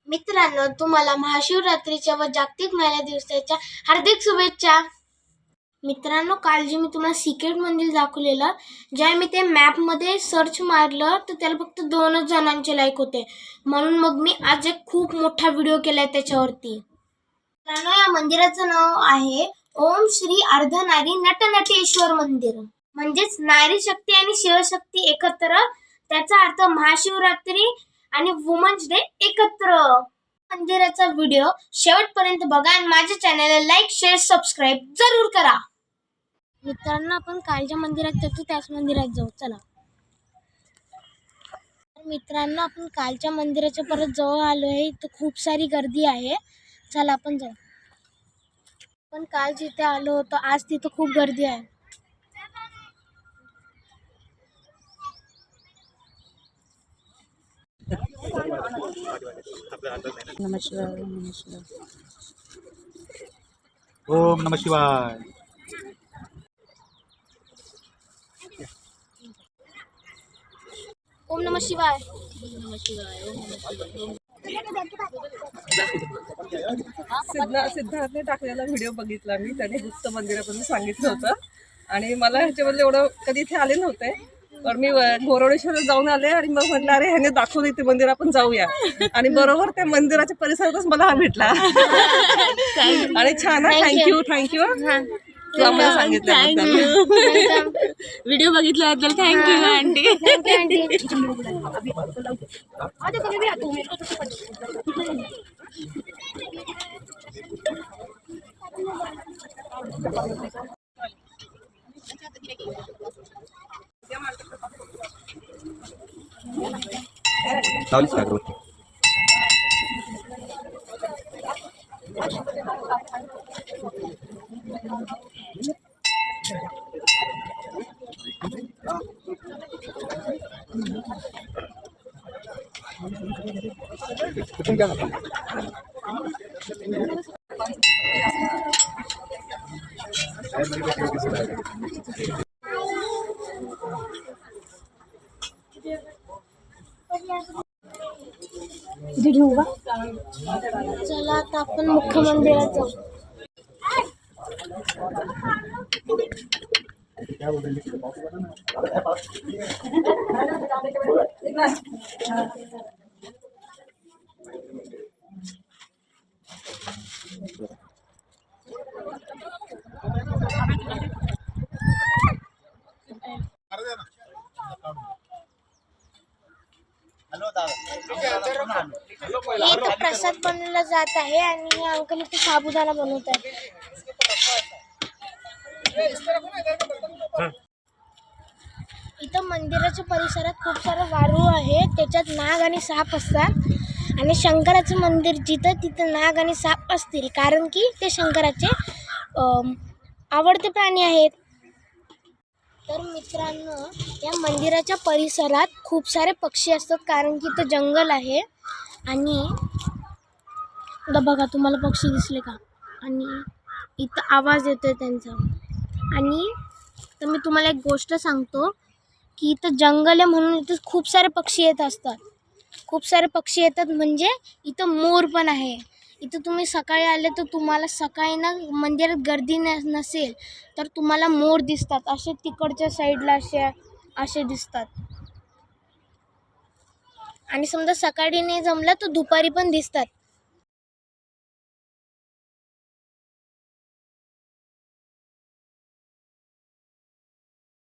मित्रांनो, तुम्हाला महाशिवरात्रीच्या व जागतिक महिला दिवसाच्या हार्दिक शुभेच्छा. मित्रांनो, काल जे मी तुम्हाला सिक्रेट मंदिर दाखवलेलं, ज्या मी ते मॅपमध्ये सर्च मारलं तर त्याला फक्त 2च जणांचे लाईक होते. म्हणून मग मी आज एक खूप मोठा व्हिडिओ केलाय त्याच्यावरती. मित्रांनो, या मंदिराचं नाव आहे ओम श्री अर्धनारी नटनटेश्वर मंदिर. म्हणजेच नारी शक्ती आणि शिवशक्ती एकत्र. त्याचा अर्थ महाशिवरात्री आणि वुमन्स डे एकत्र. मंदिराचा व्हिडिओ शेवटपर्यंत बघा आणि माझ्या चॅनलला लाईक, शेअर, सबस्क्राईब जरूर करा. मित्रांनो, आपण कालच्या मंदिरात जातो त्याच मंदिरात जाऊ. चला. मित्रांनो, आपण कालच्या मंदिराच्या परत जवळ आलो आहे. इथं खूप सारी गर्दी आहे. चला आपण जाऊ. पण काल जिथे आलो होतो आज तिथं खूप गर्दी आहे. नमः शिवाय. नमः शिवाय. ओम नमः शिवाय. ओम नमः शिवाय. सिद्धार्थने टाकलेला व्हिडिओ बघितला मी. त्याने गुप्त मंदिराबद्दल सांगितलं होतं आणि मला ह्याच्याबद्दल एवढं कधी इथे आले नव्हते. तर मी घोरवडेश्वरला जाऊन आले आणि मग म्हटलं अरे ह्याने दाखवलं इथे मंदिर, आपण जाऊया. आणि बरोबर त्या मंदिराच्या परिसरातच मला हा भेटला. आणि छान आहे. थँक्यू तू आम्हाला सांगितलं. व्हिडिओ बघितल्याबद्दल थँक्यू आंटी. चला आता आपण मुख्य मंदिरात जाऊ. हे इथं प्रसाद बनवला जात आहे आणि हे अंकल इथे साबुदाणा बनवत आहे. इथं मंदिराच्या परिसरात खूप सारं वाळू आहे. त्याच्यात नाग आणि साप असतात. आणि शंकराचं मंदिर जिथं तिथं नाग आणि साप असतील, कारण की ते शंकराचे आवडते प्राणी आहेत. तर मित्रांनो, या मंदिराच्या परिसरात खूप सारे पक्षी असतात, कारण की इथं जंगल आहे. आणि बघा, तुम्हाला पक्षी दिसले का? आणि इथं आवाज येतोय त्यांचा. आणि तर मी तुम्हाला एक गोष्ट सांगतो की इथं जंगल आहे म्हणून इथं खूप सारे पक्षी येत असतात. खूप सारे पक्षी येतात म्हणजे इथं मोर पण आहे. इथं तुम्ही सकाळी आले तर तुम्हाला सकाळी ना मंदिरात गर्दी नसेल तर तुम्हाला मोर दिसतात. असे तिकडच्या साईडला असे दिसतात. आणि समजा सकाळी नाही जमलं तर दुपारी पण दिसतात.